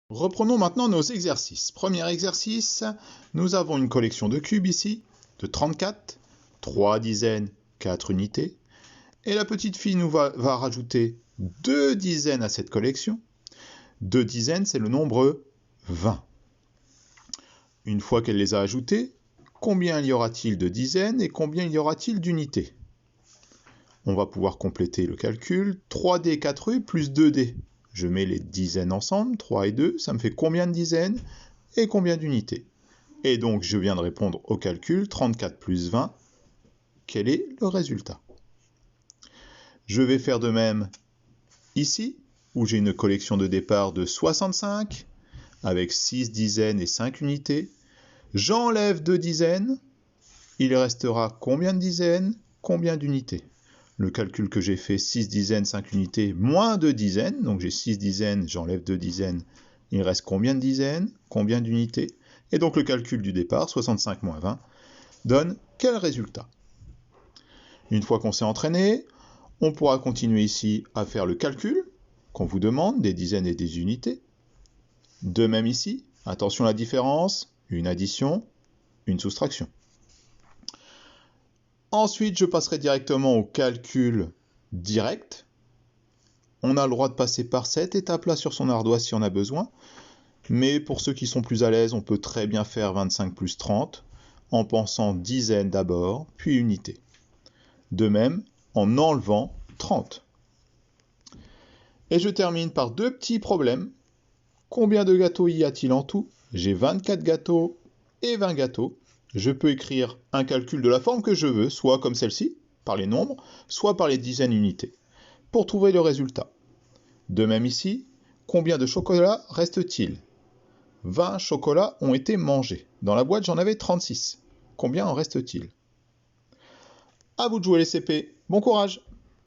Reprenons maintenant nos exercices. Premier exercice, nous avons une collection de cubes ici, de 34, 3 dizaines, 4 unités. Et la petite fille va rajouter 2 dizaines à cette collection. 2 dizaines, c'est le nombre 20. Une fois qu'elle les a ajoutées, combien y aura-t-il de dizaines et combien y aura-t-il d'unités? On va pouvoir compléter le calcul. 3D, 4U plus 2D. Je mets les dizaines ensemble, 3 et 2, ça me fait combien de dizaines et combien d'unités? Et donc, je viens de répondre au calcul, 34 plus 20, quel est le résultat? Je vais faire de même ici, où j'ai une collection de départ de 65, avec 6 dizaines et 5 unités. J'enlève 2 dizaines, il restera combien de dizaines, combien d'unités? Le calcul que j'ai fait, 6 dizaines, 5 unités, moins 2 dizaines. Donc j'ai 6 dizaines, j'enlève 2 dizaines. Il reste combien de dizaines, combien d'unités? Et donc le calcul du départ, 65 moins 20, donne quel résultat? Une fois qu'on s'est entraîné, on pourra continuer ici à faire le calcul qu'on vous demande, des dizaines et des unités. De même ici, attention à la différence, une addition, une soustraction. Ensuite, je passerai directement au calcul direct. On a le droit de passer par cette étape-là sur son ardoise si on a besoin. Mais pour ceux qui sont plus à l'aise, on peut très bien faire 25 plus 30 en pensant dizaines d'abord, puis unités. De même, en enlevant 30. Et je termine par deux petits problèmes. Combien de gâteaux y a-t-il en tout? J'ai 24 gâteaux et 20 gâteaux. Je peux écrire un calcul de la forme que je veux, soit comme celle-ci, par les nombres, soit par les dizaines unités, pour trouver le résultat. De même ici, combien de chocolats reste-t-il? 20 chocolats ont été mangés. Dans la boîte, j'en avais 36. Combien en reste-t-il? À vous de jouer les CP. Bon courage!